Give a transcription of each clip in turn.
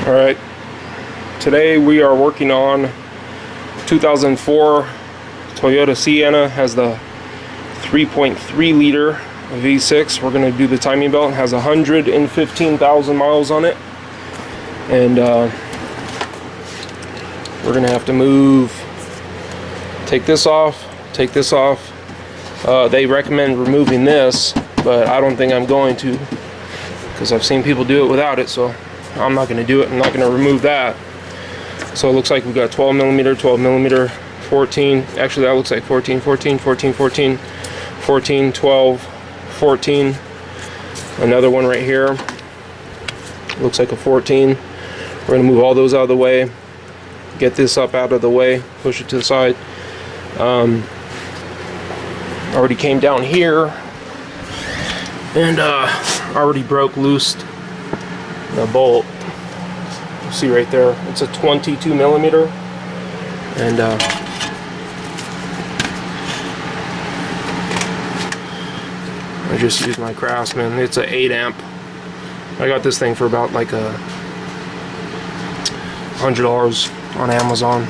Alright, today we are working on 2004 Toyota Sienna. Has the 3.3 liter V6. We're going to do the timing belt. It has 115,000 miles on it. And we're going to have to take this off. They recommend removing this, but I don't think I'm going to, because I've seen people do it without it, so I'm not going to do it. I'm not going to remove that. So it looks like we got 12 millimeter, 14. Actually, that looks like 14, 14, 14, 14, 14, 12, 14. Another one right here. Looks like a 14. We're going to move all those out of the way. Get this up out of the way. Push it to the side. Already came down here and already broke loosed the bolt. You see right there, it's a 22 millimeter, and I just used my Craftsman. It's an 8 amp. I got this thing for about like $100 on Amazon.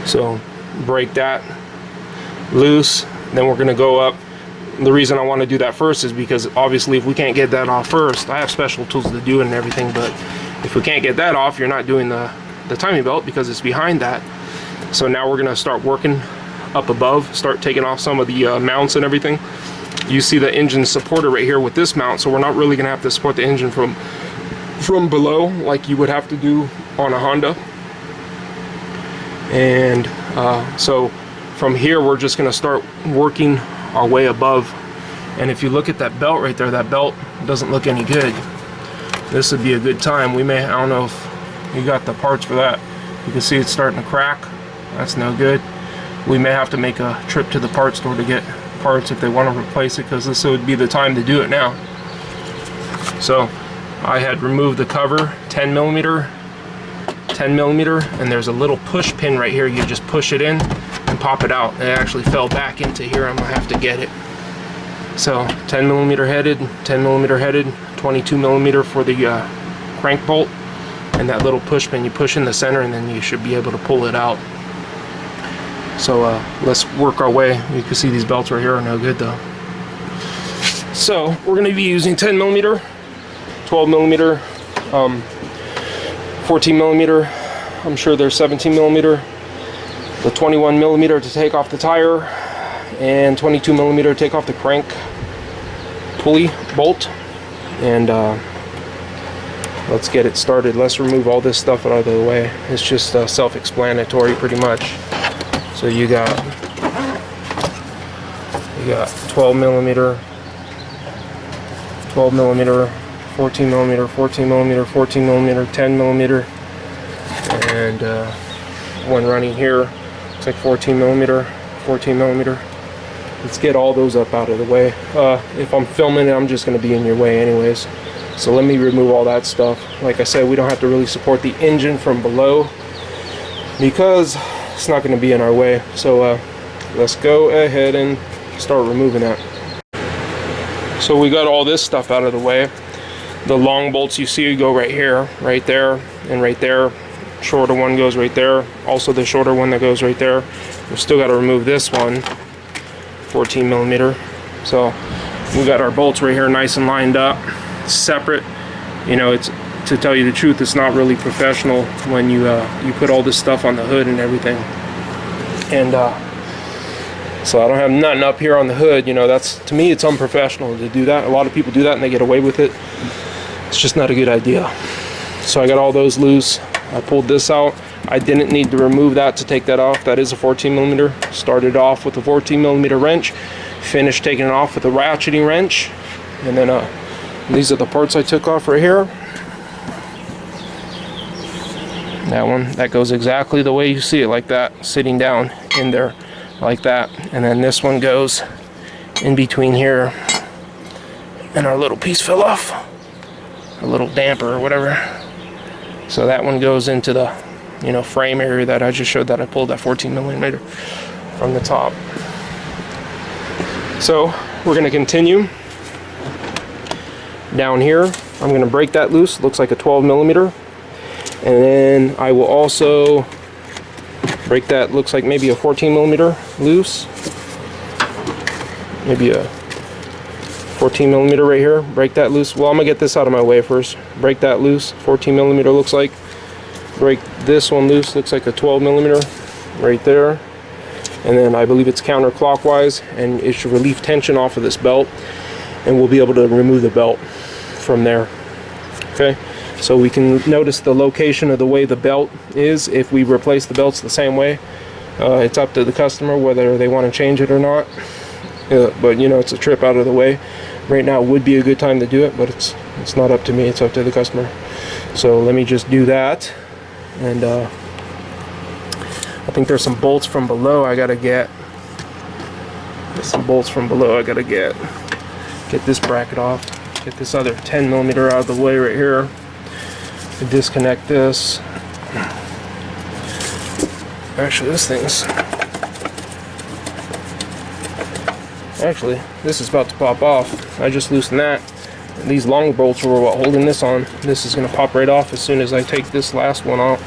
So break that loose, then we're gonna go up. The reason I want to do that first is because obviously if we can't get that off first, I have special tools to do it and everything, but if we can't get that off, you're not doing the timing belt because it's behind that. So now we're gonna start working up above, start taking off some of the mounts and everything. You see the engine supporter right here with this mount, so we're not really gonna have to support the engine from below like you would have to do on a Honda. And so from here we're just gonna start working our way above. And if you look at that belt right there, that belt doesn't look any good. This would be a good time. We may, I don't know if you got the parts for that. You can see it's starting to crack. That's no good. We may have to make a trip to the parts store to get parts if they want to replace it, because this would be the time to do it now. So I had removed the cover, 10 millimeter, and there's a little push pin right here. You just push it in and pop it out. It actually fell back into here. I'm gonna have to get it. So 10 millimeter headed, 22 millimeter for the crank bolt, and that little push pin you push in the center, and then you should be able to pull it out. So let's work our way. You can see these belts right here are no good though. So we're gonna be using 10 millimeter, 12 millimeter, 14 millimeter. I'm sure there's 17 millimeter. The 21 millimeter to take off the tire, and 22 millimeter to take off the crank pulley bolt. And let's get it started. Let's remove all this stuff out of the way. It's just self-explanatory pretty much. So you got 12 millimeter, 12 millimeter, 14 millimeter, 14 millimeter, 14 millimeter, 10 millimeter, and one running here. Looks like 14 millimeter, 14 millimeter. Let's get all those up out of the way. If I'm filming it, I'm just going to be in your way anyways. So let me remove all that stuff. Like I said, we don't have to really support the engine from below because it's not going to be in our way. So let's go ahead and start removing that. So we got all this stuff out of the way. The long bolts you see go right here, right there, and right there. Shorter one goes right there. Also the shorter one that goes right there. We've still got to remove this one, 14 millimeter. So we got our bolts right here nice and lined up, separate. You know, it's, to tell you the truth, it's not really professional when you put all this stuff on the hood and everything. And so I don't have nothing up here on the hood. You know, that's, to me, it's unprofessional to do that. A lot of people do that and they get away with it. It's just not a good idea. So I got all those loose. I pulled this out. I didn't need to remove that to take that off. That is a 14 millimeter. Started off with a 14 millimeter wrench. Finished taking it off with a ratcheting wrench. And then these are the parts I took off right here. That one, that goes exactly the way you see it, like that, sitting down in there like that. And then this one goes in between here. And our little piece fell off. A little damper or whatever. So that one goes into the, you know, frame area that I just showed that I pulled that 14 millimeter from the top. So we're going to continue down here. I'm going to break that loose. Looks like a 12 millimeter. And then I will also break that, looks like maybe a 14 millimeter loose. Maybe a 14 millimeter right here. Break that loose. Well, I'm gonna get this out of my way first. Break that loose. 14 millimeter looks like. Break this one loose. Looks like a 12 millimeter right there. And then I believe it's counterclockwise, and it should relieve tension off of this belt, and we'll be able to remove the belt from there. Okay, so we can notice the location of the way the belt is. If we replace the belts the same way, it's up to the customer whether they want to change it or not. But you know, it's a trip out of the way. Right now would be a good time to do it, but it's not up to me, it's up to the customer. So let me just do that. And I think there's some bolts from below I gotta get. There's some bolts from below I gotta get. Get this bracket off. Get this other 10 millimeter out of the way right here. Disconnect this. Actually, this thing's... Actually, this is about to pop off. I just loosened that. These long bolts were what holding this on. This is gonna pop right off as soon as I take this last one out.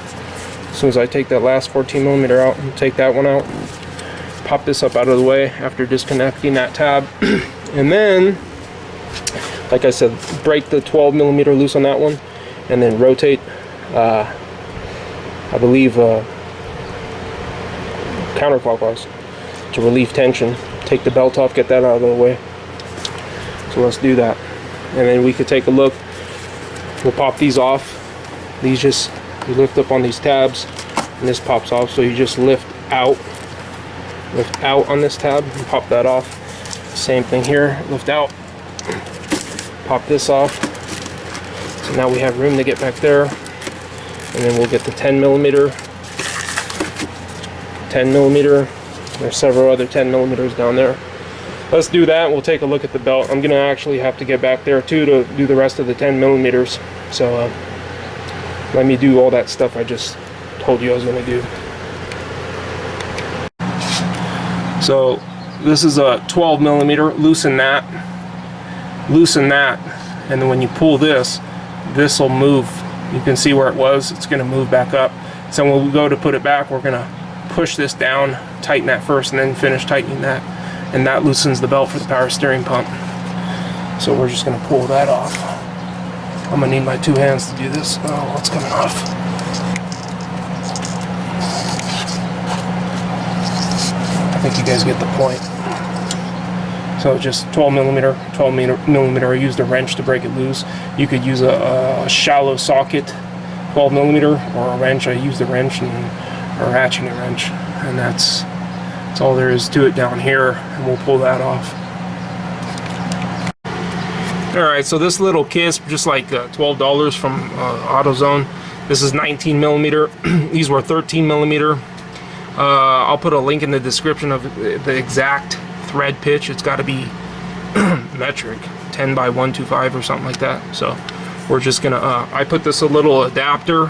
As soon as I take that last 14 millimeter out and take that one out, pop this up out of the way after disconnecting that tab. And then, like I said, break the 12 millimeter loose on that one, and then rotate, I believe, counterclockwise to relieve tension. Take the belt off, get that out of the way. So let's do that. And then we could take a look. We'll pop these off. These just, you lift up on these tabs and this pops off. So you just lift out on this tab and pop that off. Same thing here, lift out, pop this off. So now we have room to get back there. And then we'll get the 10 millimeter. There's several other 10 millimeters down there. Let's do that. We'll take a look at the belt. I'm gonna actually have to get back there too to do the rest of the 10 millimeters. So let me do all that stuff I just told you I was gonna do. So this is a 12 millimeter. Loosen that, and then when you pull this, this will move. You can see where it was. It's gonna move back up. So when we go to put it back, we're gonna push this down, tighten that first, and then finish tightening that, and that loosens the belt for the power steering pump. So we're just gonna pull that off. I'm gonna need my two hands to do this. Oh, what's coming off? I think you guys get the point. So just 12 millimeter. I used a wrench to break it loose. You could use a shallow socket 12 millimeter or a wrench. I used a wrench and a ratcheting wrench, and that's all there is to it down here, and we'll pull that off. Alright, so this little kit, just like $12 from AutoZone. This is 19 millimeter. These were 13 millimeter. I'll put a link in the description of the exact thread pitch. It's got to be metric, 10 by 125 or something like that. So we're just gonna I put this a little adapter.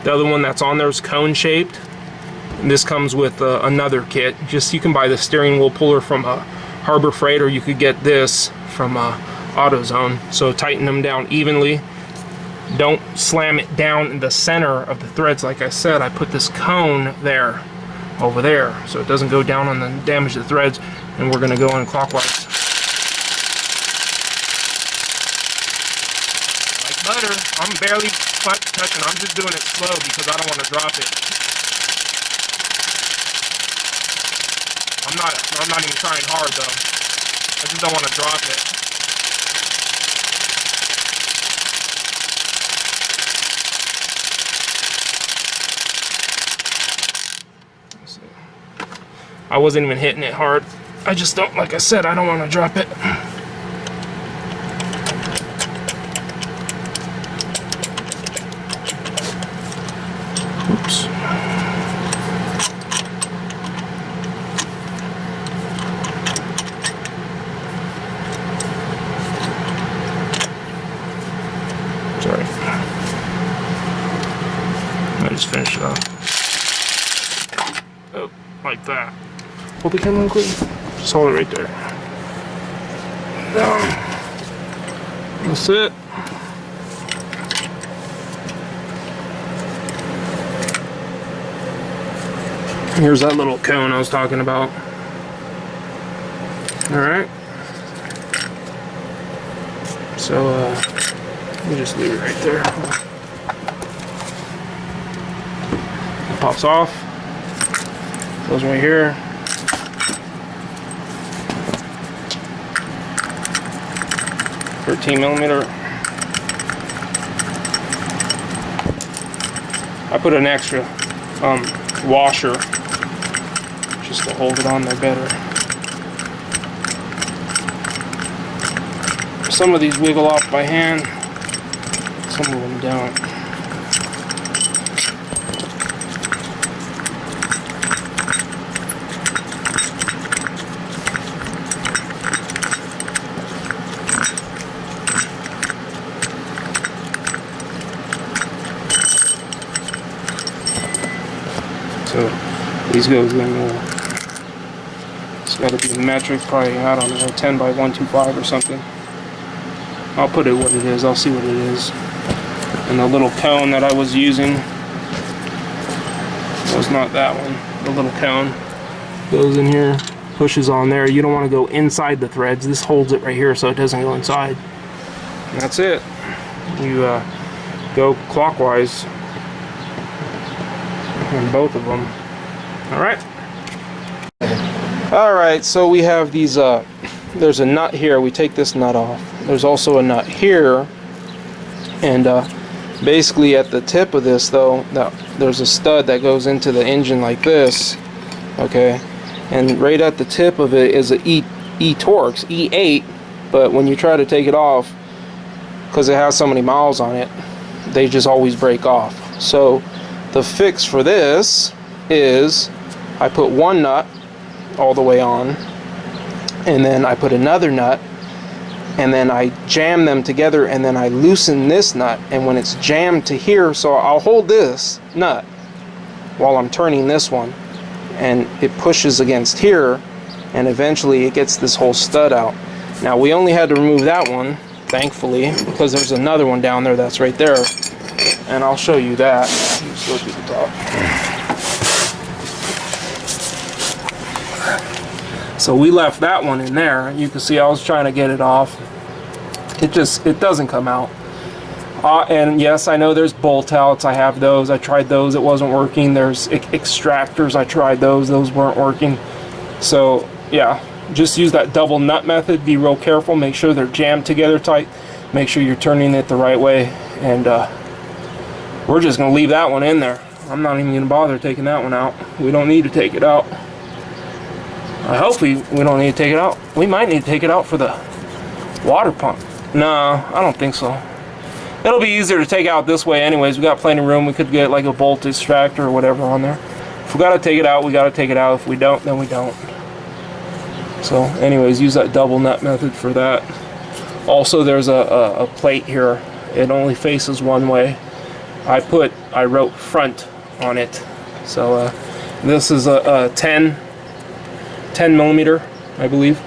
The other one that's on there is cone shaped. And this comes with another kit. Just, you can buy the steering wheel puller from Harbor Freight, or you could get this from AutoZone. So tighten them down evenly. Don't slam it down in the center of the threads. Like I said, I put this cone there, over there, so it doesn't go down on the damage the threads. And we're gonna go in clockwise. Like butter. I'm barely touching. I'm just doing it slow because I don't want to drop it. I'm not even trying hard though. I just don't want to drop it. Let's see. I wasn't even hitting it hard. I just don't, like I said, I don't want to drop it. Oops. Sorry. I just finished it off. Oh, like that. Hold the camera real quick. Just hold it right there. Down. That's it. Here's that little cone I was talking about. Alright. So, let me just leave it right there. It pops off. Goes right here. .13mm. I put an extra washer just to hold it on there better. Some of these wiggle off by hand, some of them don't. So these goes in, it's got to be metric, probably, I don't know, 10 by 125 or something. I'll put it what it is, I'll see what it is. And the little cone that I was using was not that one. The little cone goes in here, pushes on there. You don't want to go inside the threads. This holds it right here so it doesn't go inside. And that's it. You go clockwise on both of them. Alright, so we have these, there's a nut here. We take this nut off. There's also a nut here, and basically at the tip of this though, there's a stud that goes into the engine like this, okay, and right at the tip of it is a E-Torx, E8, but when you try to take it off, because it has so many miles on it, they just always break off. So the fix for this is I put one nut all the way on, and then I put another nut, and then I jam them together, and then I loosen this nut, and when it's jammed to here, so I'll hold this nut while I'm turning this one, and it pushes against here, and eventually it gets this whole stud out. Now we only had to remove that one, thankfully, because there's another one down there that's right there, and I'll show you that. Let's go to the top. So we left that one in there. You can see I was trying to get it off. It doesn't come out. And yes, I know there's bolt outs. I have those. I tried those. It wasn't working. There's extractors. I tried those. Those weren't working. So yeah, just use that double nut method. Be real careful. Make sure they're jammed together tight. Make sure you're turning it the right way. And we're just going to leave that one in there. I'm not even going to bother taking that one out. We don't need to take it out. I hope we don't need to take it out. We might need to take it out for the water pump. No, I don't think so. It'll be easier to take out this way anyways. We got plenty of room. We could get like a bolt extractor or whatever on there. If we got to take it out, we got to take it out. If we don't, then we don't. So anyways, use that double nut method for that. Also, there's a plate here. It only faces one way. I wrote front on it. So this is a 10 millimeter, I believe,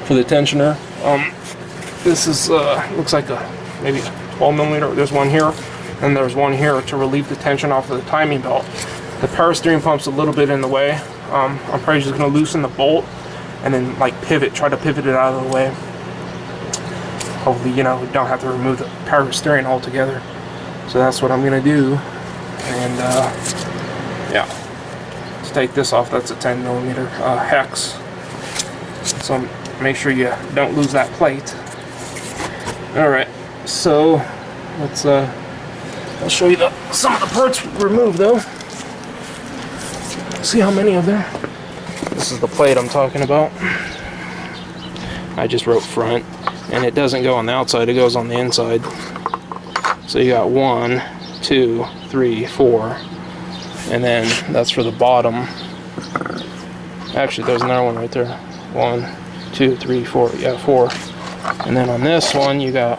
for the tensioner. This is looks like maybe 12 millimeter. There's one here, and there's one here to relieve the tension off of the timing belt. The power steering pump's a little bit in the way. I'm probably just going to loosen the bolt and then like try to pivot it out of the way. Hopefully, you know, we don't have to remove the power steering altogether. So that's what I'm going to do. And yeah, let's take this off. That's a 10 millimeter hex. So make sure you don't lose that plate. Alright, so let's I'll show you some of the parts removed though. See how many of them. This is the plate I'm talking about. I just wrote front, and it doesn't go on the outside, it goes on the inside. So you got 1, 2, 3, 4, and then that's for the bottom. Actually, there's another one right there. 1, 2, 3, 4. Yeah, 4. And then on this one, you got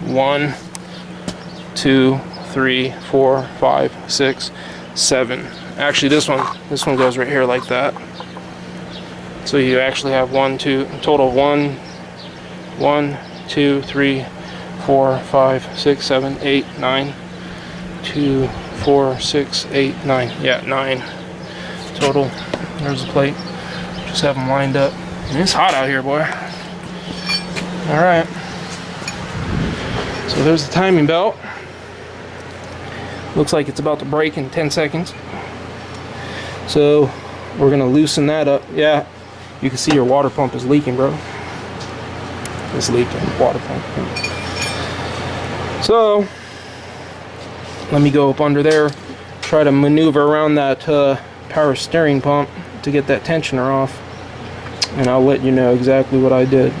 1, 2, 3, 4, 5, 6, 7. Actually, this one goes right here like that. So you actually have 1, 2, total of 1, 2, 3, 4, 5, 6, 7, 8, 9. 2, 4, 6, 8, 9. Yeah, 9. total. There's the plate. Just have them lined up. And it's hot out here, boy. Alright. So there's the timing belt. Looks like it's about to break in 10 seconds. So we're gonna loosen that up. Yeah, you can see your water pump is leaking, bro. It's leaking, water pump. So let me go up under there, try to maneuver around that power steering pump to get that tensioner off, and I'll let you know exactly what I did.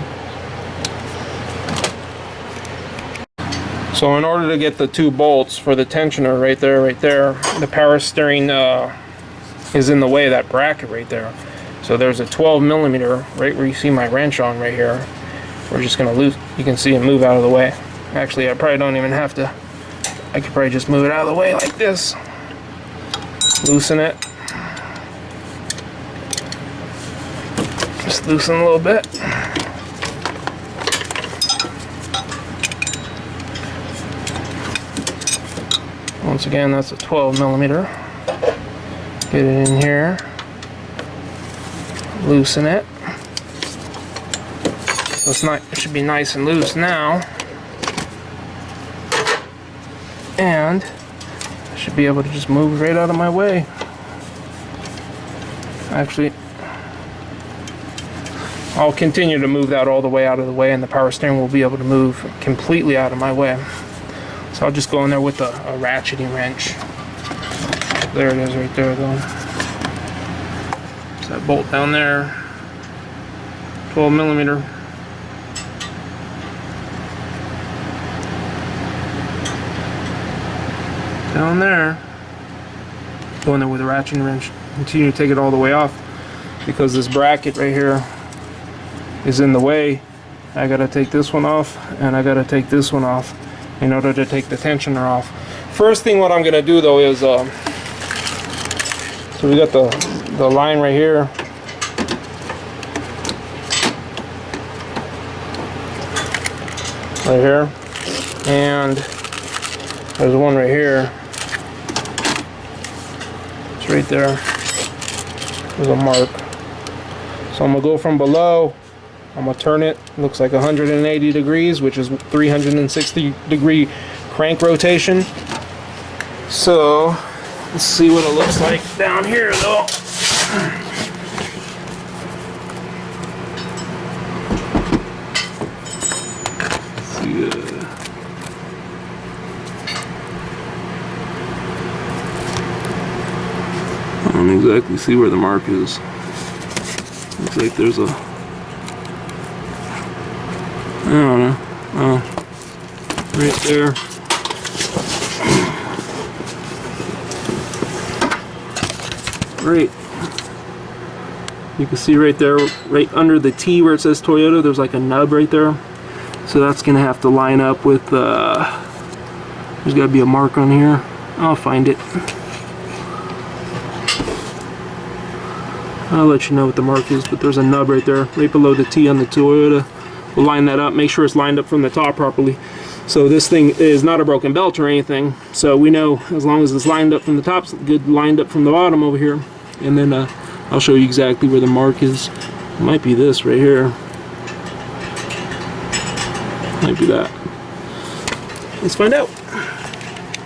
So in order to get the 2 bolts for the tensioner right there, the power steering is in the way of that bracket right there. So there's a 12 millimeter right where you see my wrench on right here. We're just gonna loose, you can see it move out of the way. Actually, I probably don't even have to, I could probably just move it out of the way like this. Loosen it. Just loosen a little bit. Once again, that's a 12 millimeter. Get it in here. Loosen it. So it's not, it should be nice and loose now. And I should be able to just move right out of my way. Actually, I'll continue to move that all the way out of the way, and the power steering will be able to move completely out of my way. So I'll just go in there with a ratcheting wrench. There it is right there though. So that bolt down there, 12 millimeter. Down there. Go in there with a ratcheting wrench. Continue to take it all the way off, because this bracket right here is in the way. I gotta take this one off, and I gotta take this one off in order to take the tensioner off. First thing what I'm gonna do though is, so we got the line right here. Right here. And there's one right here. It's right there. There's a mark. So I'm gonna go from below. I'm gonna turn it. Looks like 180 degrees, which is 360 degree crank rotation. So let's see what it looks like down here though. I don't exactly see where the mark is. Looks like there's a, I don't know. Oh, right there. Right. You can see right there, right under the T where it says Toyota, there's like a nub right there. So that's gonna have to line up with, there's gotta be a mark on here. I'll find it. I'll let you know what the mark is, but there's a nub right there, right below the T on the Toyota. We'll line that up, make sure it's lined up from the top properly. So this thing is not a broken belt or anything, so we know as long as it's lined up from the top, it's good lined up from the bottom over here. And then I'll show you exactly where the mark is. It might be this right here. Might be that. Let's find out.